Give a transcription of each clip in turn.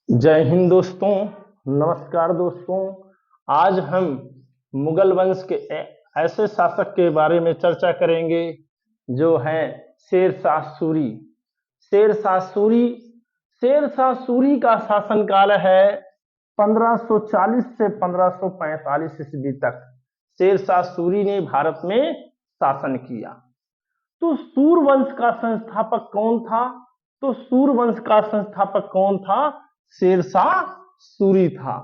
जय हिंद दोस्तों। नमस्कार दोस्तों। आज हम मुगल वंश के ऐसे शासक के बारे में चर्चा करेंगे जो हैं शेरशाह सूरी। शेरशाह सूरी शेरशाह सूरी का शासनकाल है 1540 से 1545 ईस्वी तक। शेरशाह सूरी ने भारत में शासन किया। तो सूरवंश का संस्थापक कौन था? सूरवंश का संस्थापक कौन था? शेरशाह सूरी था।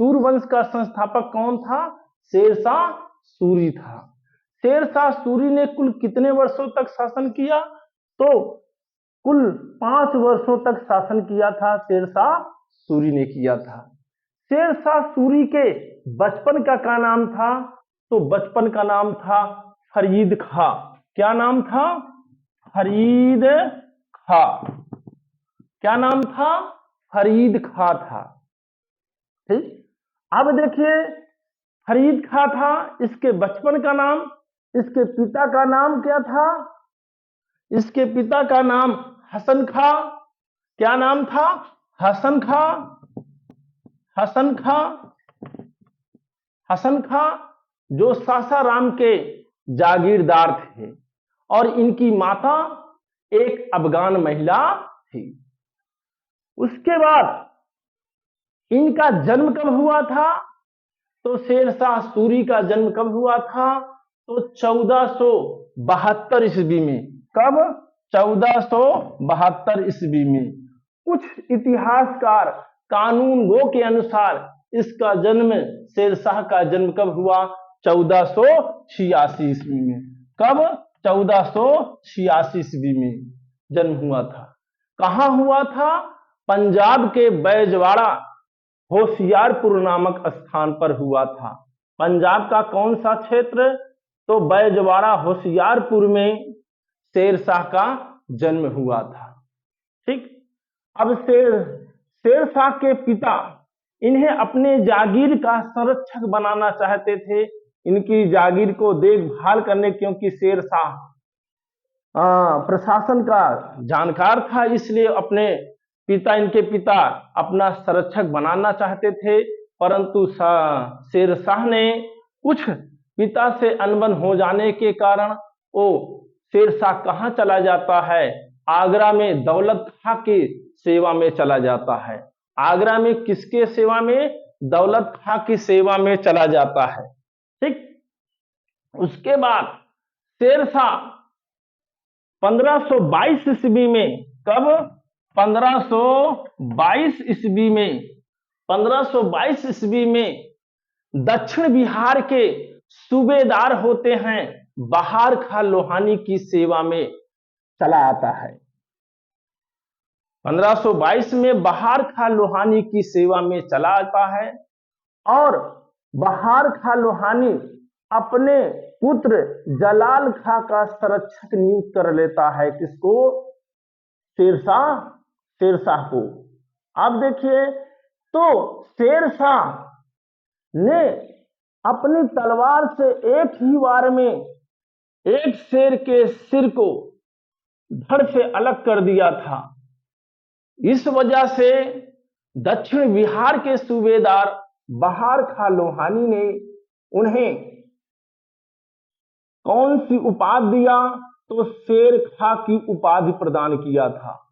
सूरवंश का संस्थापक कौन था? शेरशाह सूरी था। शेरशाह सूरी ने कुल कितने वर्षों तक शासन किया? तो कुल 5 वर्षों तक शासन किया था शेरशाह सूरी ने किया था। शेरशाह सूरी के बचपन का क्या नाम था? तो बचपन का नाम था फरीद खां। क्या नाम था? फरीद खां। क्या नाम था? फरीद खां था। ठीक। अब देखिए, फरीद खां था, इसके बचपन का नाम। इसके पिता का नाम क्या था? इसके पिता का नाम हसन खां। क्या नाम था? हसन खां। हसन खां। हसन खां जो सासाराम के जागीरदार थे और इनकी माता एक अफगान महिला थी। उसके बाद इनका जन्म कब हुआ था? तो शेरशाह सूरी का जन्म कब हुआ था? तो 1472 ईस्वी में। कब? 1472 ईस्वी में। कुछ इतिहासकार कानून गो के अनुसार इसका जन्म, शेरशाह का जन्म कब हुआ? 1486 ईस्वी में। कब? 1486 ईस्वी में जन्म हुआ था। कहां हुआ था? पंजाब के बैजवाड़ा होशियारपुर नामक स्थान पर हुआ था। पंजाब का कौन सा क्षेत्र? तो बैजवाड़ा होशियारपुर में शेरशाह का जन्म हुआ था। ठीक। अब शेरशाह के पिता इन्हें अपने जागीर का संरक्षक बनाना चाहते थे, इनकी जागीर को देखभाल करने, क्योंकि शेरशाह प्रशासन का जानकार था, इसलिए इनके पिता अपना संरक्षक बनाना चाहते थे। परंतु शेरशाह ने कुछ पिता से अनबन हो जाने के कारण वो शेरशाह कहाँ चला जाता है? आगरा में दौलत खां की सेवा में चला जाता है। आगरा में किसके सेवा में? दौलत खां की सेवा में चला जाता है। ठीक। उसके बाद शेरशाह 1522 ईस्वी में। कब? 1522 ईस्वी में। 1522 ईस्वी में दक्षिण बिहार के सूबेदार होते हैं बहार खां लोहानी की सेवा में चला आता है। 1522 में बहार खां लोहानी की सेवा में चला आता है और बहार खां लोहानी अपने पुत्र जलाल खां का संरक्षक नियुक्त कर लेता है। किसको? शेरशाह को। अब देखिए, तो शेरशाह ने अपनी तलवार से एक ही वार में एक शेर के सिर को धड़ से अलग कर दिया था। इस वजह से दक्षिण बिहार के सूबेदार बहार खां लोहानी ने उन्हें कौन सी उपाधि दिया? तो शेर खां की उपाधि प्रदान किया था।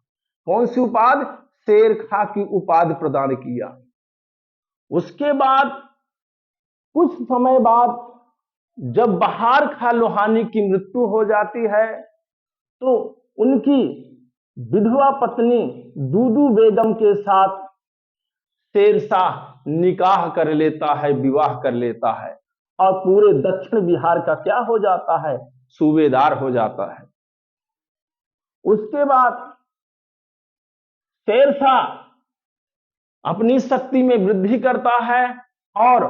कौन सी उपाधि? शेर खां की उपाधि प्रदान किया। उसके बाद कुछ समय बाद जब बहार खां लोहानी की मृत्यु हो जाती है तो उनकी विधवा पत्नी दूदू बेगम के साथ शेरशाह निकाह कर लेता है, विवाह कर लेता है और पूरे दक्षिण बिहार का क्या हो जाता है? सूबेदार हो जाता है। उसके बाद शेरशाह अपनी शक्ति में वृद्धि करता है और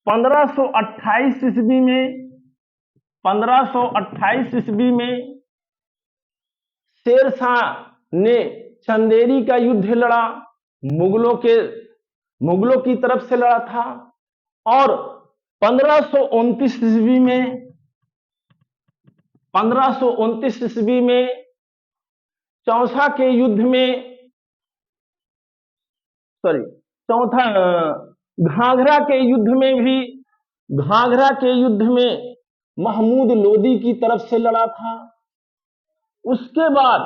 1528 ईस्वी में 1528 ईस्वी में शेरशाह ने चंदेरी का युद्ध लड़ा। मुगलों की तरफ से लड़ा था और 1529 ईस्वी में 1529 ईस्वी में चौसा के युद्ध में सॉरी चौथा घाघरा के युद्ध में भी, घाघरा के युद्ध में महमूद लोदी की तरफ से लड़ा था। उसके बाद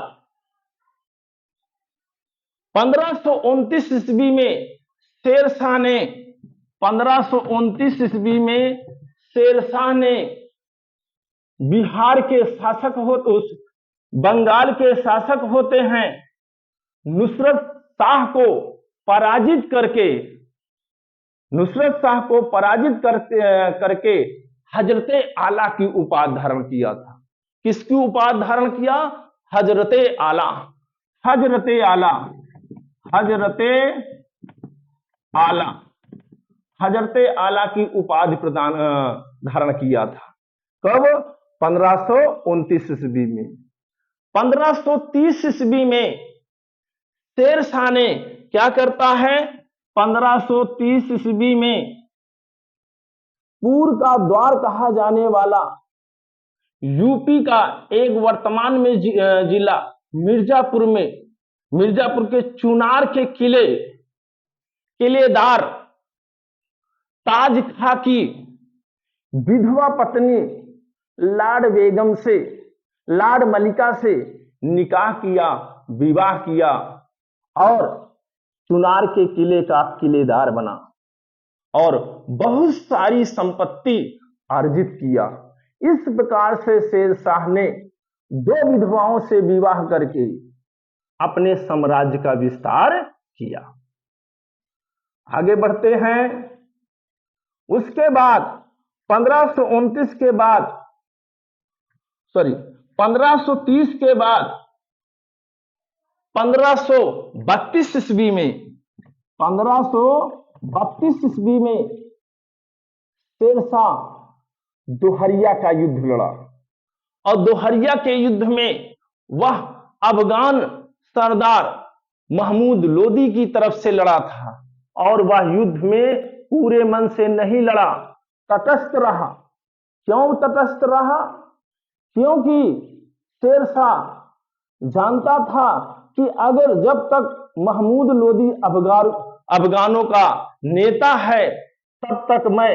1529 ईस्वी में शेरशाह ने 1529 ईस्वी में शेरशाह ने बिहार के शासक हो, उस बंगाल के शासक होते हैं नुसरत शाह को पराजित करके, नुसरत शाह को पराजित करके हजरते आला की उपाधि धारण किया था। किसकी उपाधि धारण किया? हजरते आला, हजरते आला, हजरते आला, हजरते आला की उपाधि प्रदान धारण किया था। कब? 1529 ईस्वी में। 1530 ईस्वी में शेरशाह ने क्या करता है? 1530 ईस्वी में पूर्व का द्वार कहा जाने वाला यूपी का एक वर्तमान में जिला मिर्जापुर में, मिर्जापुर के चुनार के किलेदार ताज खां की विधवा पत्नी लाड बेगम से, लाड मलिका से निकाह किया, विवाह किया और चुनार के किले का किलेदार बना और बहुत सारी संपत्ति अर्जित किया। इस प्रकार से शेरशाह ने 2 विधवाओं से विवाह करके अपने साम्राज्य का विस्तार किया। आगे बढ़ते हैं। उसके बाद 1529 के बाद, सॉरी 1530 के बाद 1532 ईस्वी में, 1532 ईस्वी में शेरशाह दोहरिया का युद्ध लड़ा और दोहरिया के युद्ध में वह अफगान सरदार महमूद लोदी की तरफ से लड़ा था और वह युद्ध में पूरे मन से नहीं लड़ा, तटस्थ रहा। क्यों तटस्थ रहा? क्योंकि शेरशाह जानता था कि अगर जब तक महमूद लोदी अफगानों का नेता है तब तक मैं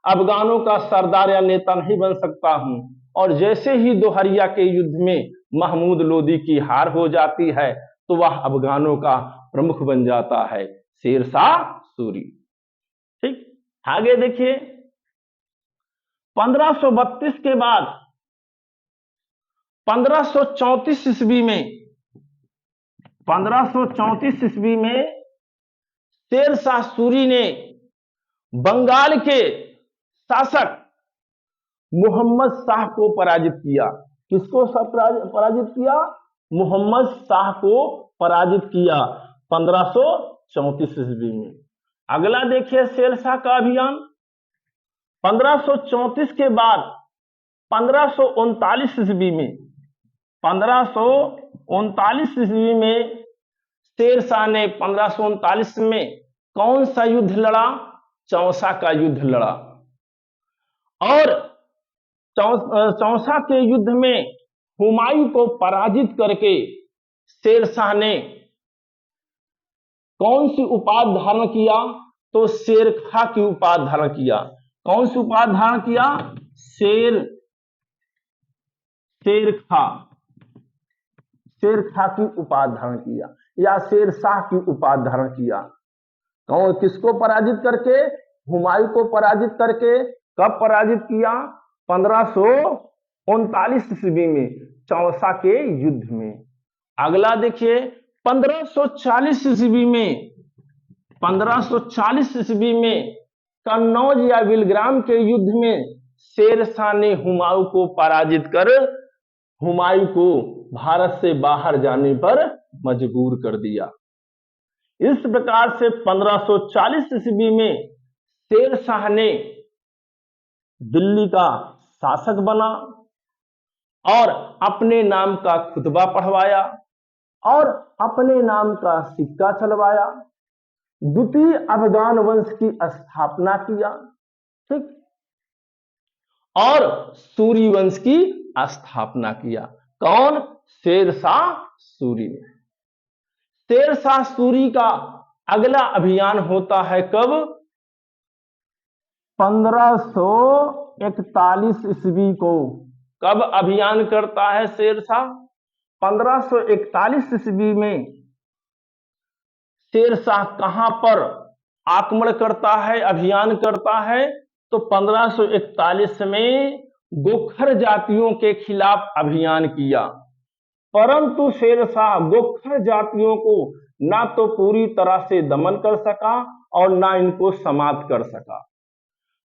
अफगानों का सरदार या नेता नहीं बन सकता हूं। और जैसे ही दोहरिया के युद्ध में महमूद लोदी की हार हो जाती है तो वह अफगानों का प्रमुख बन जाता है, शेरशाह सूरी। ठीक, आगे देखिए। 1532 के बाद 1534 ईस्वी में, 1534 ईस्वी में शेरशाह सूरी ने बंगाल के शासक मोहम्मद शाह को पराजित किया। किसको पराजित किया? मोहम्मद शाह को पराजित किया 1534 ईस्वी में। अगला देखिए शेरशाह का अभियान। 1534 के बाद 1539 ईस्वी में, 1539 ईस्वी में शेरशाह ने 1539 में कौन सा युद्ध लड़ा? चौसा का युद्ध लड़ा और चौसा के युद्ध में हुमायूं को पराजित करके शेरशाह ने कौन सी उपाधि धारण किया? तो शेरखां की उपाधि धारण किया। कौन सी उपाधि धारण किया? शेरखां की उपाधि धारण किया या शेरशाह की उपाधि धारण किया। कौन, किसको पराजित करके? हुमायूं को पराजित करके। कब पराजित किया? 1539 ईस्वी में, चौसा के युद्ध में। अगला देखिए 1540 ईस्वी में, 1540 ईस्वी में कन्नौज या बिलग्राम के युद्ध में शेरशाह ने हुमायूं को पराजित कर हुमायूं को भारत से बाहर जाने पर मजबूर कर दिया। इस प्रकार से 1540 ईस्वी में शेरशाह ने दिल्ली का शासक बना और अपने नाम का खुतबा पढ़वाया और अपने नाम का सिक्का चलवाया, द्वितीय अफगान वंश की स्थापना किया। ठीक, और सूरी वंश की स्थापना किया। कौन? शेरशाह सूरी ने। शेरशाह सूरी का अगला अभियान होता है कब? 1541 ईस्वी को। कब अभियान करता है शेरशाह? 1541 ईस्वी में शेरशाह कहां पर आक्रमण करता है, अभियान करता है? तो 1541 में गोखर जातियों के खिलाफ अभियान किया, परंतु शेरशाह गोखर जातियों को ना तो पूरी तरह से दमन कर सका और ना इनको समाप्त कर सका,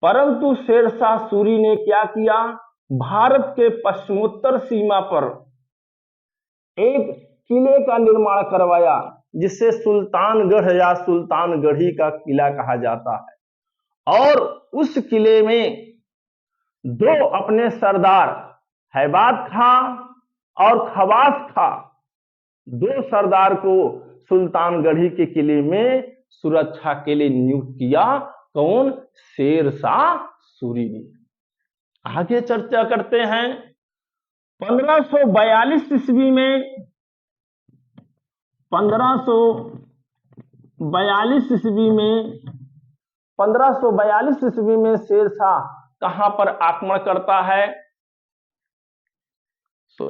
परंतु शेरशाह सूरी ने क्या किया? भारत के पश्चिमोत्तर सीमा पर एक किले का निर्माण करवाया, जिसे सुल्तानगढ़ या सुल्तानगढ़ी का किला कहा जाता है। और उस किले में दो अपने सरदार हैबात खां और खवास खां, दो सरदार को सुल्तानगढ़ी के किले में सुरक्षा के लिए नियुक्त किया। कौन? शेरशाह सूरी ने। आगे चर्चा करते हैं। 1542 ईस्वी में 1542 ईस्वी में 1542 ईस्वी में शेरशाह कहां पर आक्रमण करता है? तो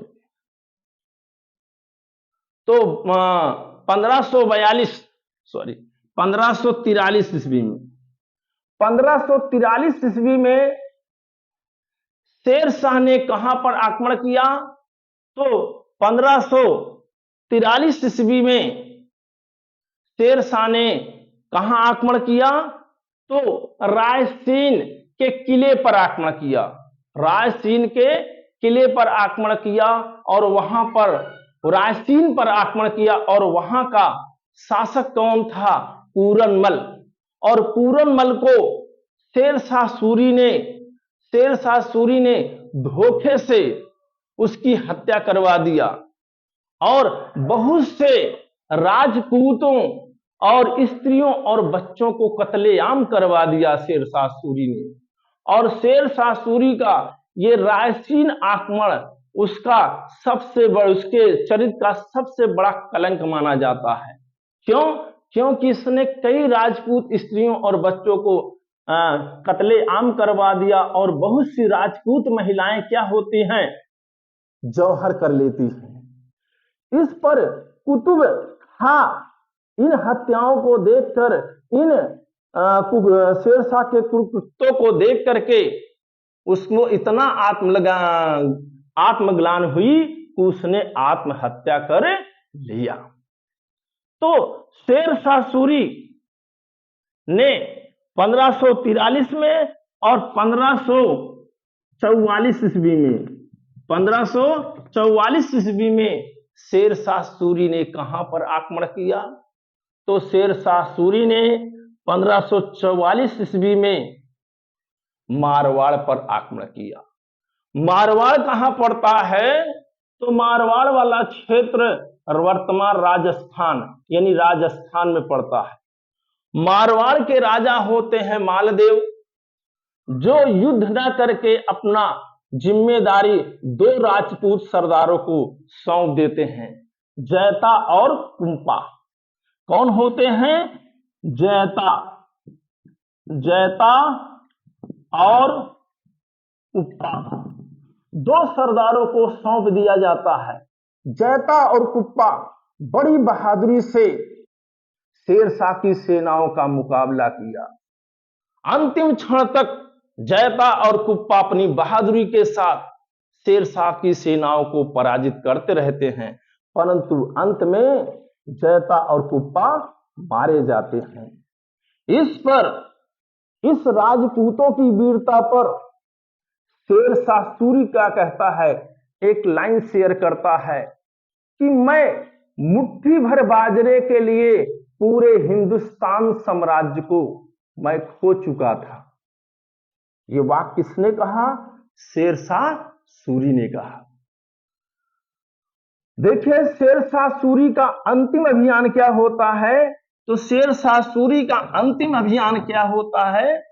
1543 ईस्वी में 1543 ईस्वी में शेरशाह ने कहां पर आक्रमण किया? तो 1543 ईस्वी में शेरशाह ने कहां आक्रमण किया? तो रायसीन के किले पर आक्रमण किया, रायसीन के किले पर आक्रमण किया और वहां पर रायसीन पर आक्रमण किया और वहां का शासक कौन था? पूरनमल। और पूरनमल को शेरशाह सूरी ने धोखे से उसकी हत्या करवा दिया और बहुत से राजपूतों और स्त्रियों और बच्चों को कत्लेआम करवा दिया शेरशाह सूरी ने। और शेरशाह सूरी का ये रायसीन आक्रमण उसका उसके चरित्र का सबसे बड़ा कलंक माना जाता है। क्यों? क्योंकि इसने कई राजपूत स्त्रियों और बच्चों को कत्लेआम करवा दिया और बहुत सी राजपूत महिलाएं क्या होती हैं? जौहर कर लेती हैं। इस पर कुतुब खां इन हत्याओं को देखकर, इन शेरशाह के कुकृत्यों को देख करके उसको इतना आत्मग्लान हुई कि उसने आत्महत्या कर लिया। तो शेरशाह सूरी ने 1543 में और 1544 ईस्वी में 1544 ईस्वी में शेरशाह सूरी ने कहां पर आक्रमण किया? तो शेरशाह सूरी ने 1544 ईस्वी में मारवाड़ पर आक्रमण किया। मारवाड़ कहां पड़ता है? तो मारवाड़ वाला क्षेत्र वर्तमान राजस्थान यानी राजस्थान में पड़ता है। मारवाड़ के राजा होते हैं मालदेव, जो युद्ध न करके अपना जिम्मेदारी दो राजपूत सरदारों को सौंप देते हैं, जैता और कुंपा। कौन होते हैं? जैता और कुप्पा, दो सरदारों को सौंप दिया जाता है। जैता और कुप्पा बड़ी बहादुरी से शेरशाह की सेनाओं का मुकाबला किया। अंतिम क्षण तक जैता और कुप्पा अपनी बहादुरी के साथ शेरशाह की सेनाओं को पराजित करते रहते हैं, परंतु अंत में जैता और कुप्पा मारे जाते हैं। इस राजपूतों की वीरता पर शेरशाह सूरी क्या कहता है? एक लाइन शेयर करता है कि मैं मुट्ठी भर बाजरे के लिए पूरे हिंदुस्तान साम्राज्य को मैं खो चुका था। ये वाक्य किसने कहा? शेरशाह सूरी ने कहा। देखिए शेरशाह सूरी का अंतिम अभियान क्या होता है? तो शेरशाह सूरी का अंतिम अभियान क्या होता है?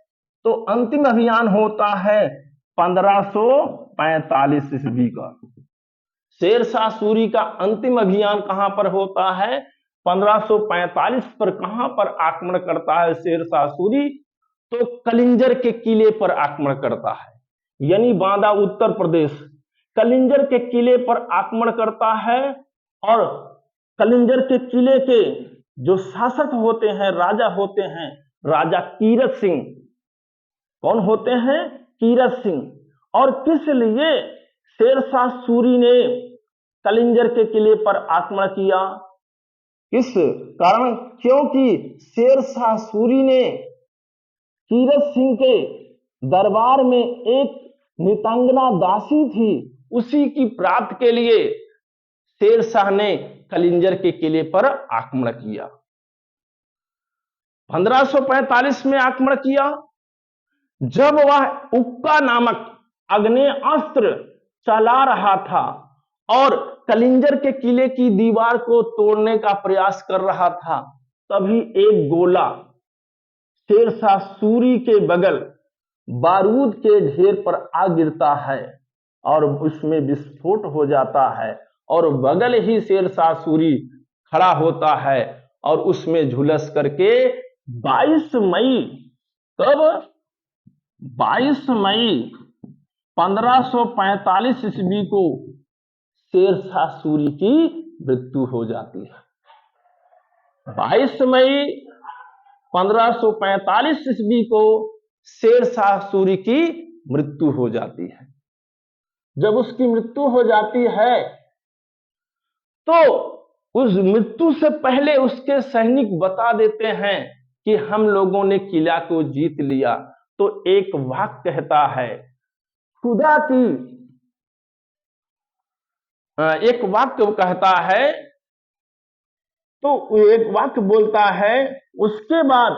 तो अंतिम अभियान होता है 1545 ईस्वी का। शेरशाह सूरी का अंतिम अभियान कहां पर होता है? 1545 पर कहां पर आक्रमण करता है शेरशाह सूरी? तो कलिंजर के किले पर आक्रमण करता है, यानी बांदा उत्तर प्रदेश कलिंजर के किले पर आक्रमण करता है। और कलिंजर के किले के जो शासक होते हैं, राजा होते हैं, राजा कीरत सिंह। कौन होते हैं? कीरत सिंह। और किस लिए शेरशाह सूरी ने कलिंजर के किले पर आक्रमण किया? किस कारण? क्योंकि शेरशाह सूरी ने कीरत सिंह के दरबार में एक नितंगना दासी थी, उसी की प्राप्त के लिए शेरशाह ने कलिंजर के किले पर आक्रमण किया। 1545 में आक्रमण किया, जब वह उक्का नामक आग्नेयास्त्र चला रहा था और कलिंजर के किले की दीवार को तोड़ने का प्रयास कर रहा था, तभी एक गोला शेरशाह सूरी के बगल बारूद के ढेर पर आ गिरता है और उसमें विस्फोट हो जाता है और बगल ही शेरशाह सूरी खड़ा होता है और उसमें झुलस करके 22 मई, कब? 22 मई 1545 ईस्वी को शेरशाह सूरी की मृत्यु हो जाती है। 22 मई 1545 ईस्वी को शेरशाह सूरी की मृत्यु हो जाती है। जब उसकी मृत्यु हो जाती है तो उस मृत्यु से पहले उसके सैनिक बता देते हैं कि हम लोगों ने किला को जीत लिया। तो एक वाक्य कहता है, खुदा की एक वाक्य कहता है, तो एक वाक्य बोलता है। उसके बाद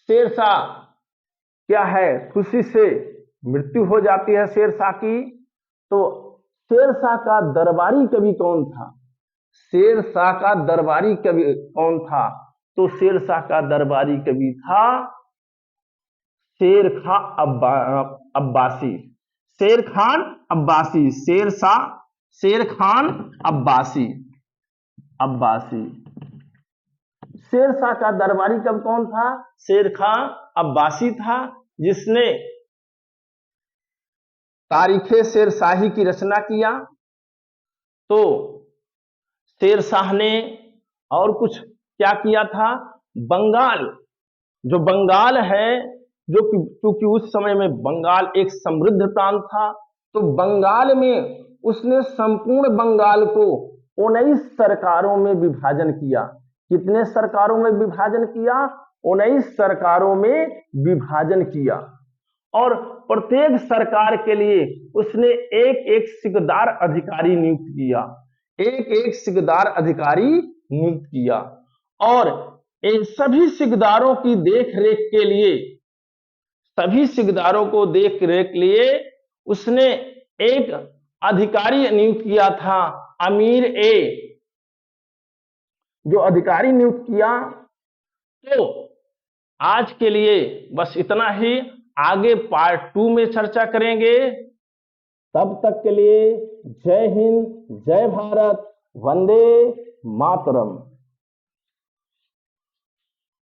शेरशाह क्या है, खुशी से मृत्यु हो जाती है शेरशाह की। तो शेरशाह का दरबारी कवि कौन था? शेरशाह का दरबारी कवि कौन था? तो शेरशाह का दरबारी कवि था शेर खां अब्बासी। शेर खान अब्बासी, शेर खान अब्बासी। शेरशाह का दरबारी कवि कौन था? शेर खां अब्बासी था, जिसने तारीखे शेरशाही की रचना किया। तो शेरशाह ने और कुछ क्या किया था? बंगाल, जो बंगाल है, जो क्योंकि उस समय में बंगाल एक समृद्ध प्रांत था, तो बंगाल में उसने संपूर्ण बंगाल को 19 सरकारों में विभाजन किया। कितने सरकारों में विभाजन किया? 19 सरकारों में विभाजन किया। और प्रत्येक सरकार के लिए उसने एक एक सिकदार अधिकारी नियुक्त किया, एक एक सिकदार अधिकारी नियुक्त किया। और इन सभी सिकदारों की देखरेख के लिए, सभी सिकदारों को देखरेख के लिए उसने एक अधिकारी नियुक्त किया था, अमीर ए, जो अधिकारी नियुक्त किया। तो आज के लिए बस इतना ही, आगे पार्ट 2 में चर्चा करेंगे। तब तक के लिए जय हिंद, जय भारत, वंदे मातरम।